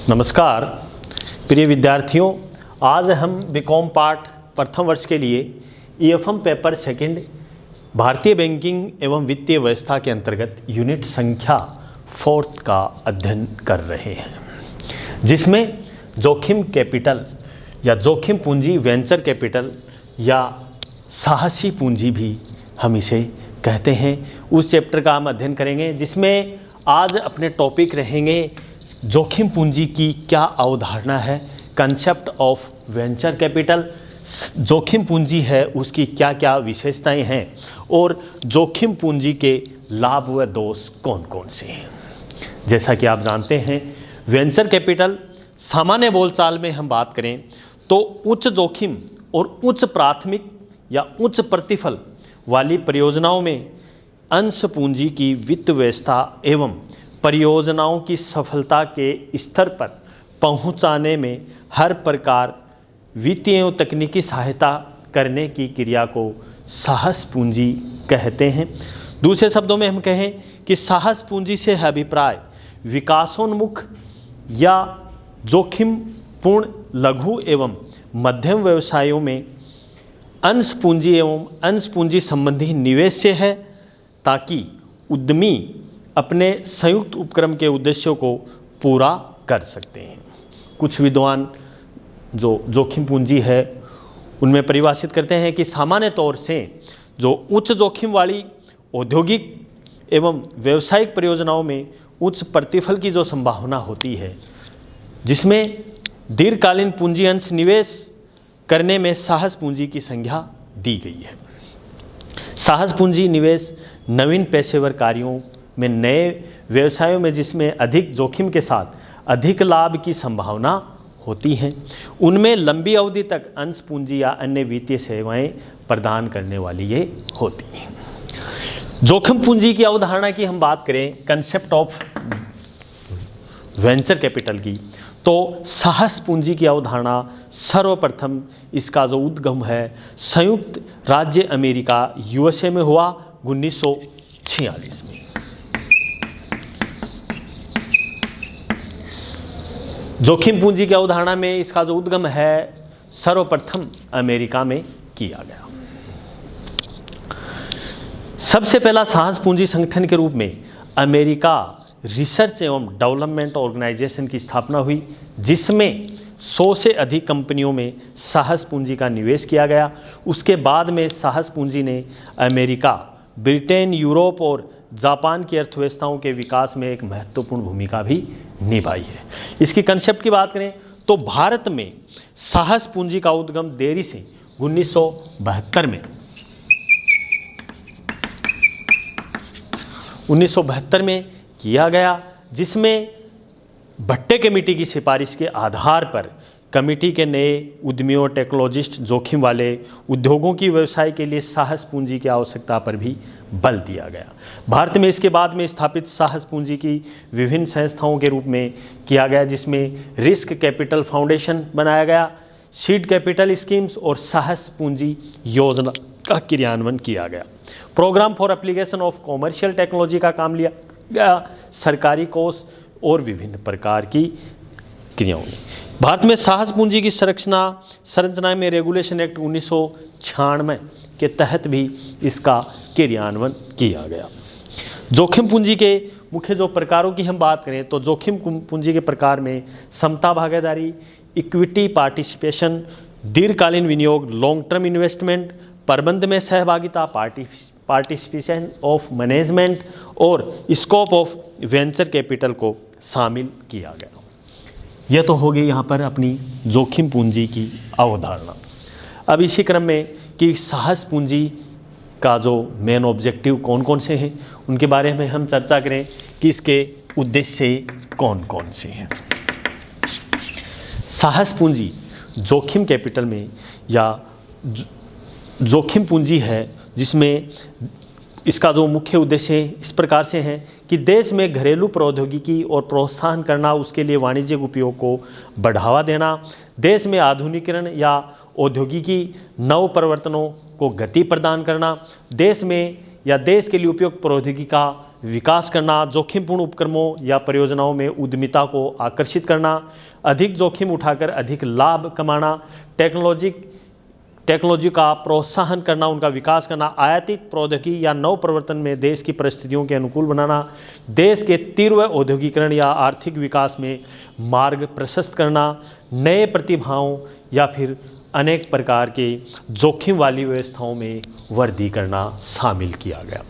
नमस्कार प्रिय विद्यार्थियों, आज हम बीकॉम पार्ट प्रथम वर्ष के लिए ईएफएम पेपर सेकंड भारतीय बैंकिंग एवं वित्तीय व्यवस्था के अंतर्गत यूनिट संख्या 4 का अध्ययन कर रहे हैं, जिसमें जोखिम कैपिटल या जोखिम पूंजी, वेंचर कैपिटल या साहसी पूंजी भी हम इसे कहते हैं, उस चैप्टर का हम अध्ययन करेंगे, जिसमें आज अपने टॉपिक रहेंगे जोखिम पूंजी की क्या अवधारणा है, कंसेप्ट ऑफ वेंचर कैपिटल, जोखिम पूंजी है उसकी क्या क्या विशेषताएं हैं और जोखिम पूंजी के लाभ व दोष कौन कौन से हैं। जैसा कि आप जानते हैं, वेंचर कैपिटल सामान्य बोलचाल में हम बात करें तो उच्च जोखिम और उच्च प्राथमिक या उच्च प्रतिफल वाली परियोजनाओं में अंश पूंजी की वित्त व्यवस्था एवं परियोजनाओं की सफलता के स्तर पर पहुंचाने में हर प्रकार वित्तीय एवं तकनीकी सहायता करने की क्रिया को साहस पूंजी कहते हैं। दूसरे शब्दों में हम कहें कि साहस पूंजी से है अभिप्राय विकासोन्मुख या जोखिमपूर्ण लघु एवं मध्यम व्यवसायों में अंश पूंजी एवं अंश पूंजी संबंधी निवेश से है, ताकि उद्यमी अपने संयुक्त उपक्रम के उद्देश्यों को पूरा कर सकते हैं। कुछ विद्वान जो जोखिम पूंजी है उनमें परिभाषित करते हैं कि सामान्य तौर से जो उच्च जोखिम वाली औद्योगिक एवं व्यावसायिक परियोजनाओं में उच्च प्रतिफल की जो संभावना होती है, जिसमें दीर्घकालीन पूंजी अंश निवेश करने में साहस पूंजी की संज्ञा दी गई है। साहस पूंजी निवेश नवीन पेशेवर कार्यों में, नए व्यवसायों में जिसमें अधिक जोखिम के साथ अधिक लाभ की संभावना होती हैं, उनमें लंबी अवधि तक अंश पूंजी या अन्य वित्तीय सेवाएं प्रदान करने वाली ये होती हैं। जोखिम पूंजी की अवधारणा की हम बात करें, कंसेप्ट ऑफ वेंचर कैपिटल की, तो साहस पूंजी की अवधारणा सर्वप्रथम इसका जो उद्गम है संयुक्त राज्य अमेरिका यूएसए में हुआ 1946 में। जोखिम पूंजी की अवधारणा में इसका जो उद्गम है सर्वप्रथम अमेरिका में किया गया। सबसे पहला साहस पूंजी संगठन के रूप में अमेरिका रिसर्च एवं डेवलपमेंट ऑर्गेनाइजेशन की स्थापना हुई, जिसमें 100 से अधिक कंपनियों में साहस पूंजी का निवेश किया गया। उसके बाद में साहस पूंजी ने अमेरिका, ब्रिटेन, यूरोप और जापान की अर्थव्यवस्थाओं के विकास में एक महत्वपूर्ण भूमिका भी निभाई है। इसकी कंसेप्ट की बात करें तो भारत में साहस पूंजी का उद्गम देरी से 1972 में किया गया, जिसमें भट्टे कमेटी की सिफारिश के आधार पर कमेटी के नए उद्यमियों, टेक्नोलॉजिस्ट, जोखिम वाले उद्योगों की व्यवसाय के लिए साहस पूंजी की आवश्यकता पर भी बल दिया गया। भारत में इसके बाद में स्थापित साहस पूंजी की विभिन्न संस्थाओं के रूप में किया गया, जिसमें रिस्क कैपिटल फाउंडेशन बनाया गया, सीड कैपिटल स्कीम्स और साहस पूंजी योजना का क्रियान्वयन किया गया। Program for application of commercial technology का काम लिया गया, सरकारी कोष और विभिन्न प्रकार की क्रियाओं ने। भारत में साहस पूंजी की संरचना में रेगुलेशन एक्ट 1996 के तहत भी इसका क्रियान्वयन किया गया। जोखिम पूंजी के मुख्य जो प्रकारों की हम बात करें तो जोखिम पूंजी के प्रकार में समता भागीदारी, इक्विटी पार्टिसिपेशन, दीर्घकालीन विनियोग, लॉन्ग टर्म इन्वेस्टमेंट, प्रबंध में सहभागिता, पार्टिसिपेशन ऑफ मैनेजमेंट और स्कोप ऑफ वेंचर कैपिटल को शामिल किया गया। यह तो हो गई यहाँ पर अपनी जोखिम पूंजी की अवधारणा। अब इसी क्रम में कि साहस पूंजी का जो मेन ऑब्जेक्टिव कौन कौन से हैं उनके बारे में हम चर्चा करें कि इसके उद्देश्य कौन कौन से हैं। साहस पूंजी जोखिम कैपिटल में या जोखिम पूंजी है, जिसमें इसका जो मुख्य उद्देश्य इस प्रकार से हैं कि देश में घरेलू प्रौद्योगिकी और प्रोत्साहन करना, उसके लिए वाणिज्यिक उपयोग को बढ़ावा देना, देश में आधुनिकीकरण या औद्योगिकी नव परिवर्तनों को गति प्रदान करना, देश में या देश के लिए उपयुक्त प्रौद्योगिकी का विकास करना, जोखिमपूर्ण उपक्रमों या परियोजनाओं में उद्यमिता को आकर्षित करना, अधिक जोखिम उठाकर अधिक लाभ कमाना, टेक्नोलॉजी का प्रोत्साहन करना, उनका विकास करना, आयातित प्रौद्योगिकी या नव प्रवर्तन में देश की परिस्थितियों के अनुकूल बनाना, देश के तीव्र औद्योगिकरण या आर्थिक विकास में मार्ग प्रशस्त करना, नए प्रतिभाओं या फिर अनेक प्रकार के जोखिम वाली व्यवस्थाओं में वृद्धि करना शामिल किया गया।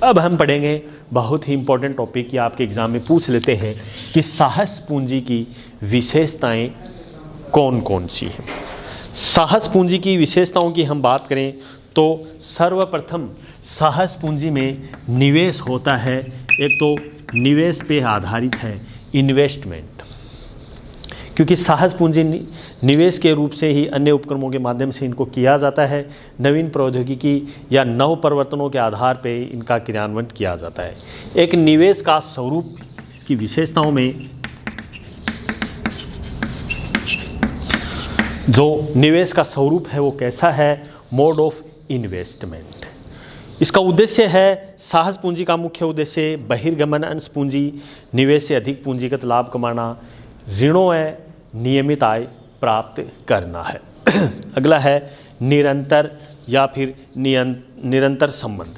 अब हम पढ़ेंगे बहुत ही इम्पोर्टेंट टॉपिक, या आपके एग्जाम में पूछ लेते हैं कि साहस पूंजी की विशेषताएं कौन कौन सी हैं। साहस पूंजी की विशेषताओं की हम बात करें तो सर्वप्रथम साहस पूंजी में निवेश होता है। एक तो निवेश पे आधारित है, इन्वेस्टमेंट, क्योंकि साहस पूंजी निवेश के रूप से ही अन्य उपक्रमों के माध्यम से इनको किया जाता है। नवीन प्रौद्योगिकी या नव परिवर्तनों के आधार पर इनका क्रियान्वयन किया जाता है। एक निवेश का स्वरूप, इसकी विशेषताओं में जो निवेश का स्वरूप है वो कैसा है, मोड ऑफ इन्वेस्टमेंट। इसका उद्देश्य है, साहस पूंजी का मुख्य उद्देश्य बहिर्गमन अंश पूंजी, निवेश से अधिक पूंजीगत लाभ कमाना, ऋणों में नियमित आय प्राप्त करना है। अगला है निरंतर या फिर निरंतर संबंध।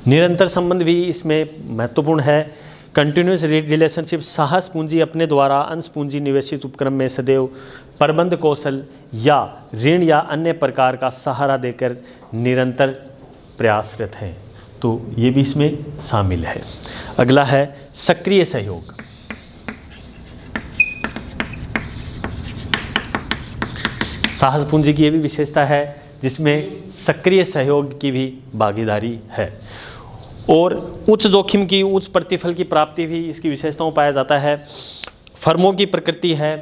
निरंतर संबंध भी इसमें महत्वपूर्ण है। कंटिन्यूस रिलेशनशिप, साहस पूंजी अपने द्वारा अंश पूंजी निवेशित उपक्रम में सदैव प्रबंध कौशल या ऋण या अन्य प्रकार का सहारा देकर निरंतर प्रयासरत है, तो ये भी इसमें शामिल है। अगला है सक्रिय सहयोग। साहस पूंजी की ये भी विशेषता है जिसमें सक्रिय सहयोग की भी भागीदारी है। और उच्च जोखिम की उच्च प्रतिफल की प्राप्ति भी इसकी विशेषताओं पाया जाता है। फर्मों की प्रकृति है,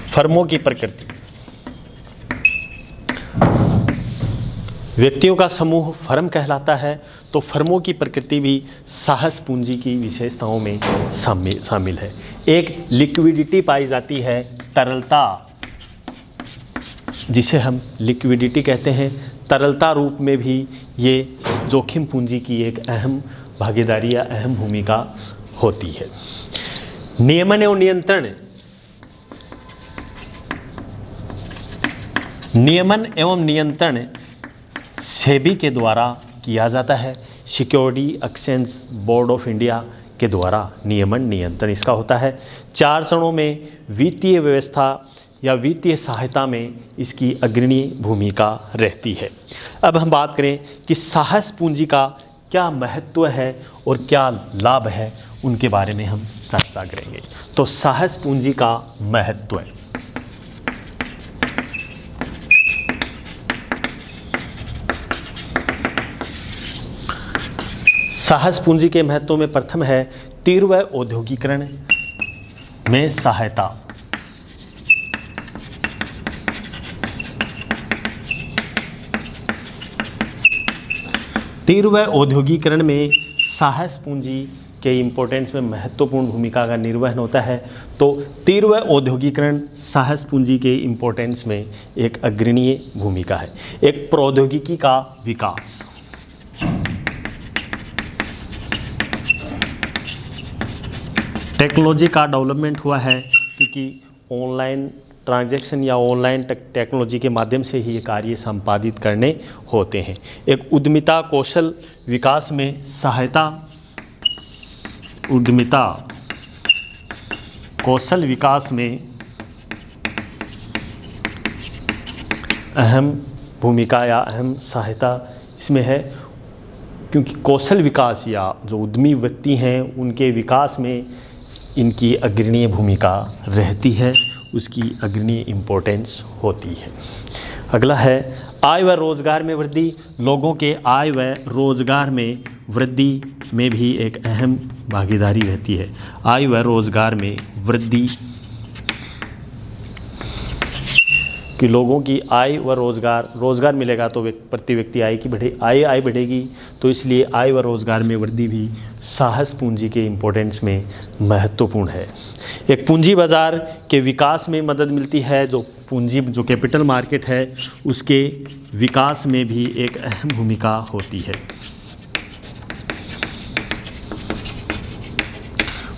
फर्मों की प्रकृति, व्यक्तियों का समूह फर्म कहलाता है, तो फर्मों की प्रकृति भी साहस पूंजी की विशेषताओं में शामिल है। एक लिक्विडिटी पाई जाती है, तरलता, जिसे हम लिक्विडिटी कहते हैं, तरलता रूप में भी ये जोखिम पूंजी की एक अहम भागीदारी या अहम भूमिका होती है। नियमन एवं नियंत्रण, नियमन एवं नियंत्रण सेबी के द्वारा किया जाता है। Security exchange board of India के द्वारा नियमन नियंत्रण इसका होता है। 4 चरणों में वित्तीय व्यवस्था या वित्तीय सहायता में इसकी अग्रणी भूमिका रहती है। अब हम बात करें कि साहस पूंजी का क्या महत्व है और क्या लाभ है, उनके बारे में हम चर्चा करेंगे। तो साहस पूंजी का महत्व है, साहस पूंजी के महत्व में प्रथम है तीव्र औद्योगिकरण में सहायता। तीव्र औद्योगिकरण में साहस पूंजी के इम्पोर्टेंस में महत्वपूर्ण भूमिका का निर्वहन होता है। तो तीव्र औद्योगिकरण साहस पूंजी के इम्पोर्टेंस में एक अग्रणीय भूमिका है। एक प्रौद्योगिकी का विकास, टेक्नोलॉजी का डेवलपमेंट हुआ है, क्योंकि ऑनलाइन ट्रांजैक्शन या ऑनलाइन टेक्नोलॉजी के माध्यम से ही ये कार्य संपादित करने होते हैं। एक उद्यमिता कौशल विकास में सहायता, उद्यमिता कौशल विकास में अहम भूमिका या अहम सहायता इसमें है, क्योंकि कौशल विकास या जो उद्यमी व्यक्ति हैं उनके विकास में इनकी अग्रणीय भूमिका रहती है, उसकी अग्रणीय इम्पोर्टेंस होती है। अगला है आय व रोजगार में वृद्धि। लोगों के आय व रोजगार में वृद्धि में भी एक अहम भागीदारी रहती है। आय व रोजगार में वृद्धि, कि लोगों की आय व रोज़गार मिलेगा तो प्रति व्यक्ति आय बढ़ेगी, तो इसलिए आय व रोज़गार में वृद्धि भी साहस पूंजी के इम्पोर्टेंस में महत्वपूर्ण है। एक पूंजी बाज़ार के विकास में मदद मिलती है, जो कैपिटल मार्केट है उसके विकास में भी एक अहम भूमिका होती है।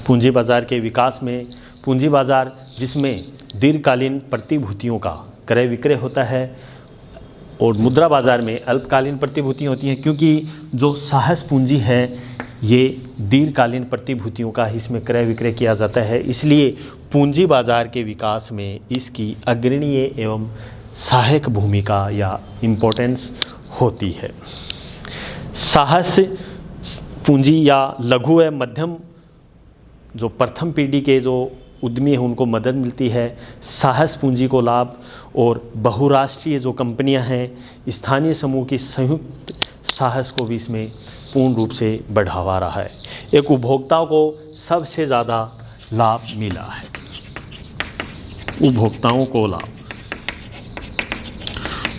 पूंजी बाज़ार के विकास में पूंजी बाज़ार जिसमें दीर्घकालीन प्रतिभूतियों का क्रय विक्रय होता है और मुद्रा बाज़ार में अल्पकालीन प्रतिभूतियाँ होती हैं, क्योंकि जो साहस पूंजी है ये दीर्घकालीन प्रतिभूतियों का ही इसमें क्रय विक्रय किया जाता है, इसलिए पूंजी बाज़ार के विकास में इसकी अग्रणीय एवं सहायक भूमिका या इम्पोर्टेंस होती है। साहस पूंजी या लघु व मध्यम जो प्रथम पीढ़ी के जो उद्यमी हैं उनको मदद मिलती है। साहस पूंजी को लाभ और बहुराष्ट्रीय जो कंपनियां हैं स्थानीय समूह की संयुक्त साहस को भी इसमें पूर्ण रूप से बढ़ावा रहा है। एक उपभोक्ताओं को सबसे ज़्यादा लाभ मिला है, उपभोक्ताओं को लाभ,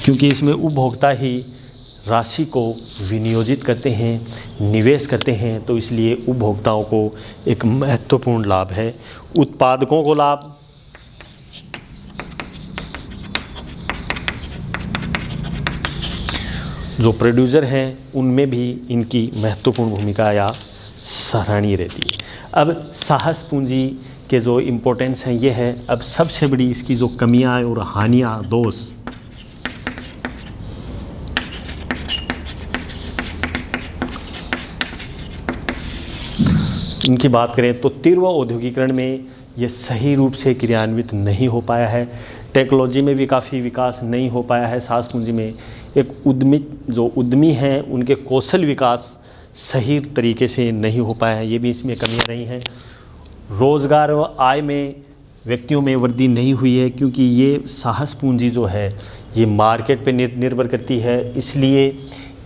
क्योंकि इसमें उपभोक्ता ही राशि को विनियोजित करते हैं, निवेश करते हैं, तो इसलिए उपभोक्ताओं को एक महत्वपूर्ण लाभ है। उत्पादकों को लाभ, जो प्रोड्यूसर हैं उनमें भी इनकी महत्वपूर्ण भूमिका या सराहनीय रहती है। अब साहस पूंजी के जो इम्पोर्टेंस हैं ये है। अब सबसे बड़ी इसकी जो कमियां और हानियां, दोष, इनकी बात करें तो तीव्र औद्योगिकरण में ये सही रूप से क्रियान्वित नहीं हो पाया है। टेक्नोलॉजी में भी काफ़ी विकास नहीं हो पाया है। साहस पूंजी में एक उद्यमी हैं उनके कौशल विकास सही तरीके से नहीं हो पाया है, ये भी इसमें कमियां रही हैं। रोज़गार व आय में व्यक्तियों में वृद्धि नहीं हुई है, क्योंकि ये साहस पूंजी जो है ये मार्केट पे निर्भर करती है, इसलिए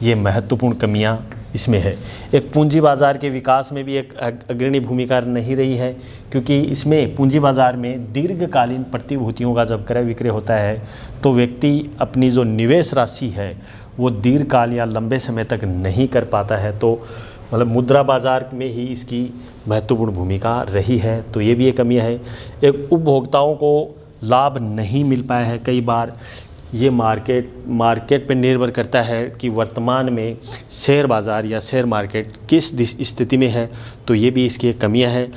ये महत्वपूर्ण कमियां इसमें है। एक पूंजी बाज़ार के विकास में भी एक अग्रणी भूमिका नहीं रही है, क्योंकि इसमें पूंजी बाज़ार में दीर्घकालीन प्रतिभूतियों का जब क्रय विक्रय होता है तो व्यक्ति अपनी जो निवेश राशि है वो दीर्घकाल या लंबे समय तक नहीं कर पाता है, तो मतलब मुद्रा बाज़ार में ही इसकी महत्वपूर्ण भूमिका रही है, तो ये भी एक कमियां है। एक उपभोक्ताओं को लाभ नहीं मिल पाया है, कई बार ये मार्केट पे निर्भर करता है कि वर्तमान में शेयर बाज़ार या शेयर मार्केट किस स्थिति में है, तो ये भी इसकी एक कमियां है।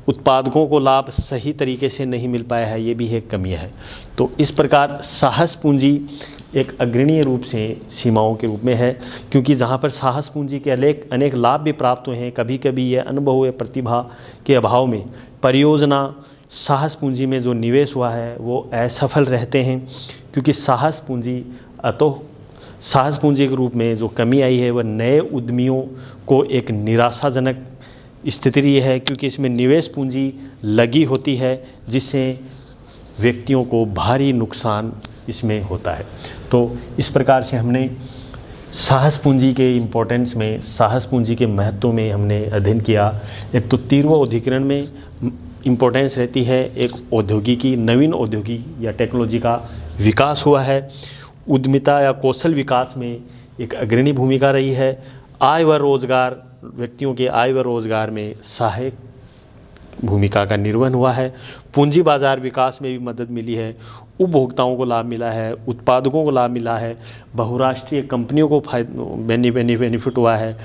उत्पादकों को लाभ सही तरीके से नहीं मिल पाया है, ये भी एक कमियां है। तो इस प्रकार साहस पूंजी एक अग्रणीय रूप से सीमाओं के रूप में है, क्योंकि जहाँ पर साहस पूंजी के अनेक लाभ भी प्राप्त हुए हैं, कभी कभी यह अनुभव या प्रतिभा के अभाव में परियोजना साहस पूंजी में जो निवेश हुआ है वो असफल रहते हैं, क्योंकि साहस पूंजी के रूप में जो कमी आई है वह नए उद्यमियों को एक निराशाजनक स्थिति रही है, क्योंकि इसमें निवेश पूंजी लगी होती है जिससे व्यक्तियों को भारी नुकसान इसमें होता है। तो इस प्रकार से हमने साहस पूंजी के इम्पोर्टेंस में, साहस पूंजी के महत्व में हमने अध्ययन किया। एक तो तीव्र औद्योगिकरण में इम्पोर्टेंस रहती है, एक नवीन औद्योगिकी या टेक्नोलॉजी का विकास हुआ है, उद्यमिता या कौशल विकास में एक अग्रणी भूमिका रही है, आय व रोज़गार, व्यक्तियों के आय व रोज़गार में सहायक भूमिका का निर्वहन हुआ है, पूंजी बाज़ार विकास में भी मदद मिली है, उपभोक्ताओं को लाभ मिला है, उत्पादकों को लाभ मिला है, बहुराष्ट्रीय कंपनियों को बेनिफिट हुआ है।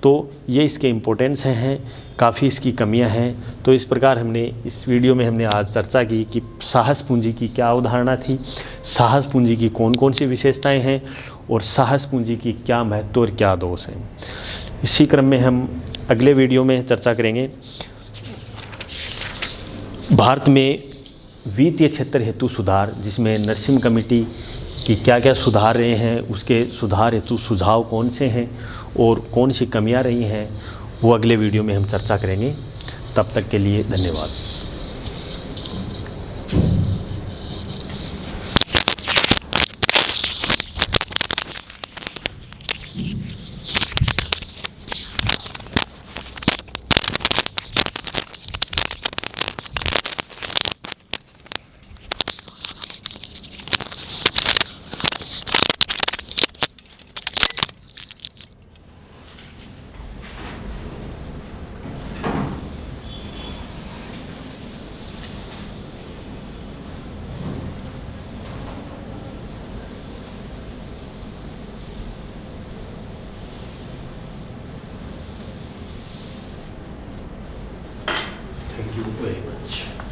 तो ये इसके इम्पोर्टेंस हैं, काफ़ी इसकी कमियां हैं। तो इस प्रकार हमने इस वीडियो में हमने आज चर्चा की कि साहस पूंजी की क्या अवधारणा थी, साहस पूंजी की कौन कौन सी विशेषताएं हैं और साहस पूंजी की क्या महत्व और क्या दोष हैं। इसी क्रम में हम अगले वीडियो में चर्चा करेंगे भारत में वित्तीय क्षेत्र हेतु सुधार, जिसमें नरसिम्हा कमेटी की क्या क्या सुधार रहे हैं, उसके सुधार हेतु सुझाव कौन से हैं और कौन सी कमियां रही हैं, वो अगले वीडियो में हम चर्चा करेंगे। तब तक के लिए धन्यवाद। Thank you very much.